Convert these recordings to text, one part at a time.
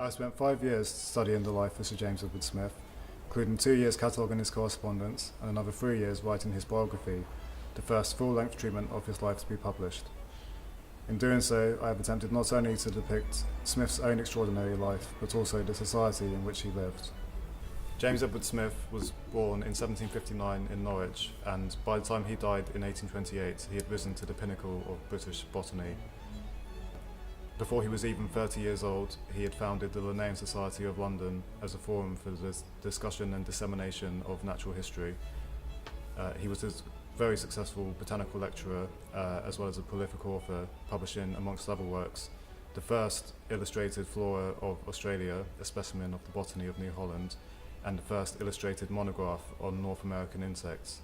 I spent 5 years studying the life of Sir James Edward Smith, including 2 years cataloguing his correspondence and another 3 years writing his biography, the first full-length treatment of his life to be published. In doing so, I have attempted not only to depict Smith's own extraordinary life, but also the society in which he lived. James Edward Smith was born in 1759 in Norwich, and by the time he died in 1828, he had risen to the pinnacle of British botany. Before he was even 30 years old, he had founded the Linnean Society of London as a forum for the discussion and dissemination of natural history. He was a very successful botanical lecturer, as well as a prolific author, publishing, amongst other works, the first illustrated flora of Australia, a specimen of the Botany of New Holland, and the first illustrated monograph on North American insects,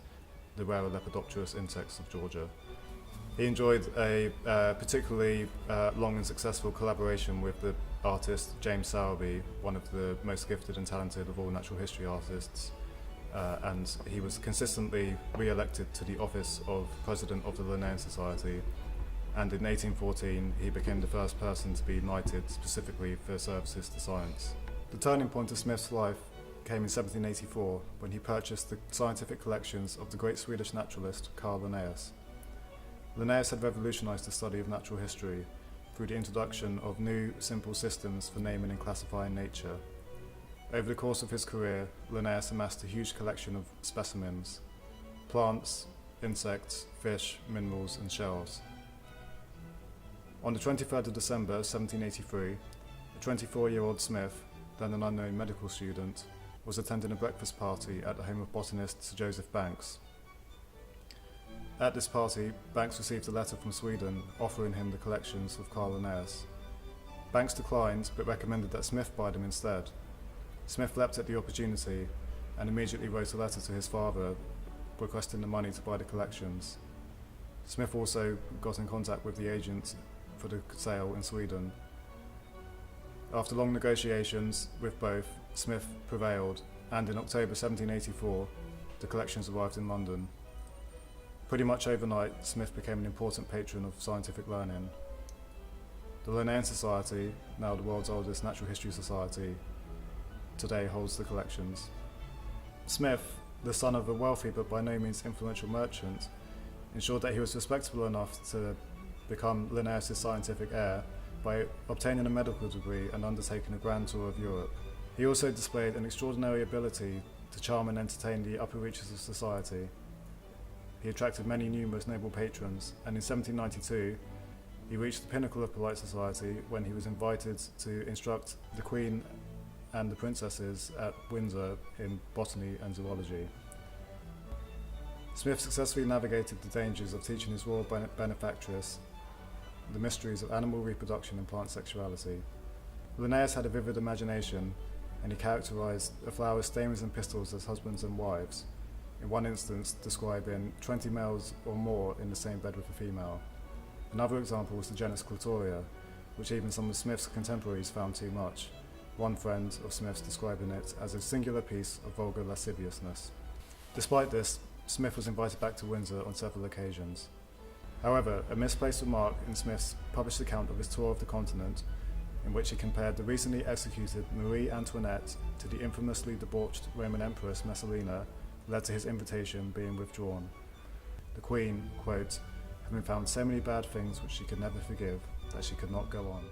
the rarer Lepidopterous insects of Georgia. He enjoyed a particularly long and successful collaboration with the artist James Sowerby, one of the most gifted and talented of all natural history artists, and he was consistently re-elected to the office of President of the Linnean Society, and in 1814 he became the first person to be knighted specifically for services to science. The turning point of Smith's life came in 1784 when he purchased the scientific collections of the great Swedish naturalist Carl Linnaeus. Linnaeus had revolutionized the study of natural history through the introduction of new, simple systems for naming and classifying nature. Over the course of his career, Linnaeus amassed a huge collection of specimens: plants, insects, fish, minerals, and shells. On the 23rd of December 1783, a 24-year-old Smith, then an unknown medical student, was attending a breakfast party at the home of botanist Sir Joseph Banks. At this party, Banks received a letter from Sweden offering him the collections of Carl Linnaeus. Banks declined, but recommended that Smith buy them instead. Smith leapt at the opportunity and immediately wrote a letter to his father requesting the money to buy the collections. Smith also got in contact with the agent for the sale in Sweden. After long negotiations with both, Smith prevailed, and in October 1784, the collections arrived in London. Pretty much overnight, Smith became an important patron of scientific learning. The Linnean Society, now the world's oldest natural history society, today holds the collections. Smith, the son of a wealthy but by no means influential merchant, ensured that he was respectable enough to become Linnaeus' scientific heir by obtaining a medical degree and undertaking a grand tour of Europe. He also displayed an extraordinary ability to charm and entertain the upper reaches of society. He attracted many numerous noble patrons, and in 1792 he reached the pinnacle of polite society when he was invited to instruct the Queen and the princesses at Windsor in botany and zoology. Smith successfully navigated the dangers of teaching his royal benefactress the mysteries of animal reproduction and plant sexuality. Linnaeus had a vivid imagination, and he characterized a flower's stamens and pistils as husbands and wives, in one instance describing 20 males or more in the same bed with a female. Another example was the genus Clitoria, which even some of Smith's contemporaries found too much, one friend of Smith's describing it as a singular piece of vulgar lasciviousness. Despite this, Smith was invited back to Windsor on several occasions. However, a misplaced remark in Smith's published account of his tour of the continent, in which he compared the recently executed Marie Antoinette to the infamously debauched Roman Empress Messalina, led to his invitation being withdrawn. The Queen, quote, having found so many bad things which she could never forgive, that she could not go on.